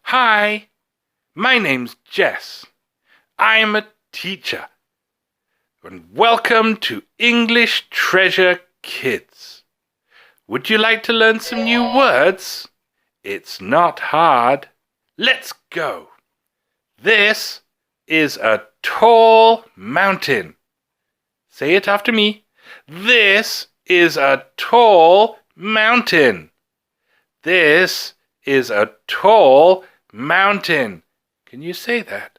Hi, my name's Jess. I'm a teacher. And welcome to English Treasure Kids. Would you like to learn some new words? It's not hard. Let's go. This is a tall mountain. Say it after me. This is a tall mountain. This is a tall mountain. Can you say that?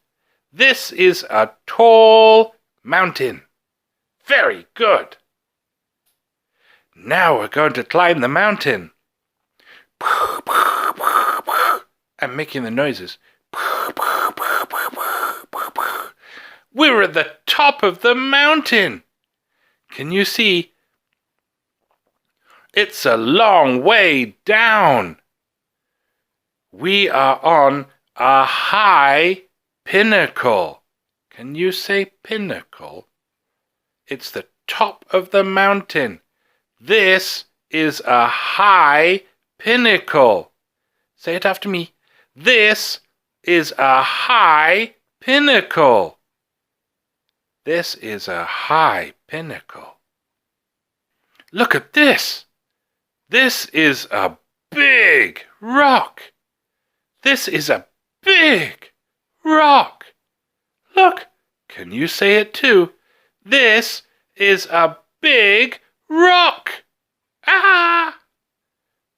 This is a tall mountain. Very good. Now we're going to climb the mountain. I'm making the noises. We're at the top of the mountain. Can you see? It's a long way down. We are on a high pinnacle. Can you say pinnacle? It's the top of the mountain. This is a high pinnacle. Say it after me. This is a high pinnacle. This is a high pinnacle. Look at this. This is a big rock. This is a big rock. Look, can you say it too? This is a big rock. Ah!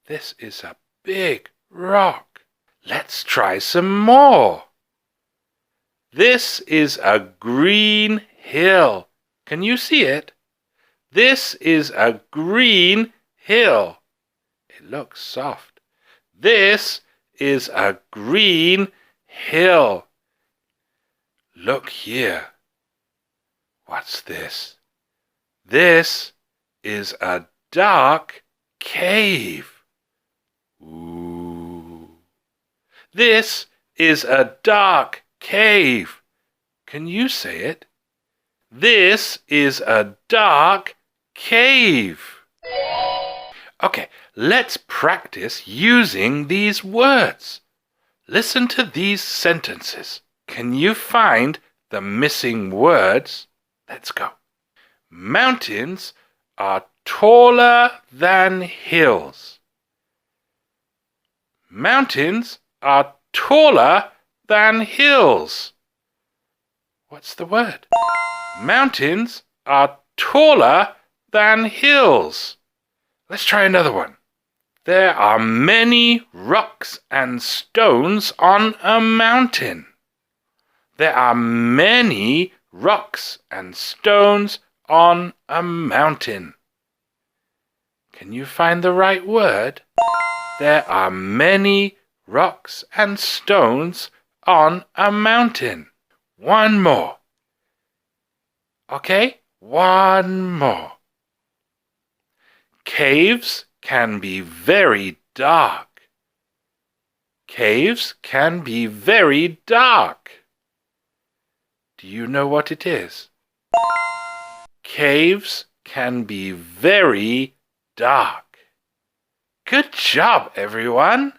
This is a big rock. Let's try some more. This is a green hill. Can you see it? This is a green hill. It looks soft. This is a green hill. Look here. What's this? This is a dark cave. Ooh. This is a dark cave. Can you say it? This is a dark cave. Okay, let's practice using these words. Listen to these sentences. Can you find the missing words? Let's go. Mountains are taller than hills. Mountains are taller than hills. What's the word? Mountains are taller than hills. Let's try another one. There are many rocks and stones on a mountain. There are many rocks and stones on a mountain. Can you find the right word? There are many rocks and stones on a mountain. One more. Okay, one more. Caves can be very dark. Caves can be very dark. Do you know what it is? Caves can be very dark. Good job, everyone.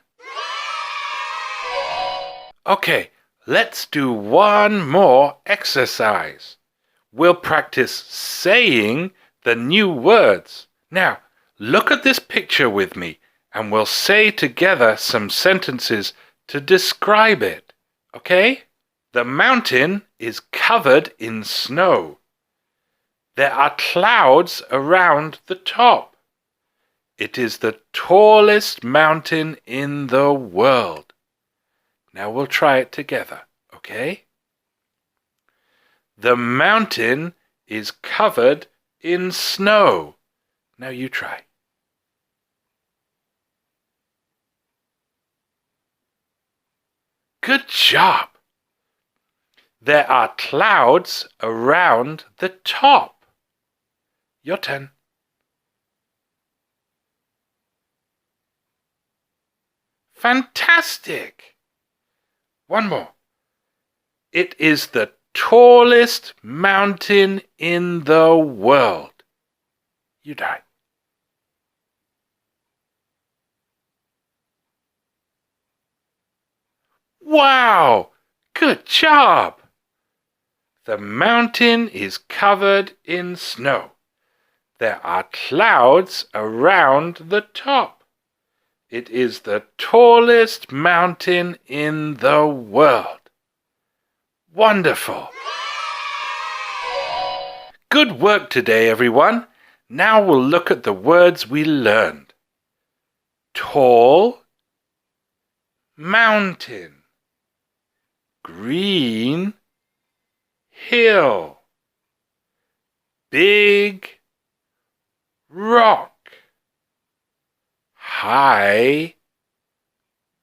Okay, let's do one more exercise. We'll practice saying the new words. Now, look at this picture with me, and we'll say together some sentences to describe it, okay? The mountain is covered in snow. There are clouds around the top. It is the tallest mountain in the world. Now we'll try it together, okay? The mountain is covered in snow. Now you try. Good job. There are clouds around the top. Your turn. Fantastic. One more. It is the tallest mountain in the world. You die. Wow! Good job! The mountain is covered in snow. There are clouds around the top. It is the tallest mountain in the world. Wonderful! Good work today, everyone. Now we'll look at the words we learned. Tall, mountain, green, hill, big, rock, high,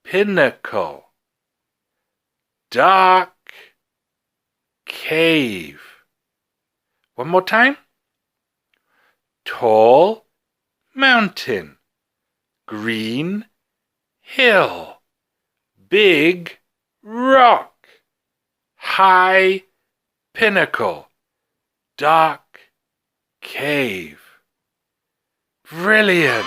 pinnacle, dark, cave. One more time. Tall, mountain, green, hill, big, rock, high, pinnacle, dark, cave. Brilliant!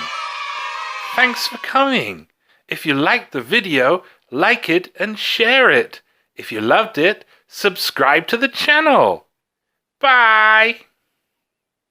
Thanks for coming. If you liked the video, like it and share it. If you loved it, subscribe to the channel. Bye!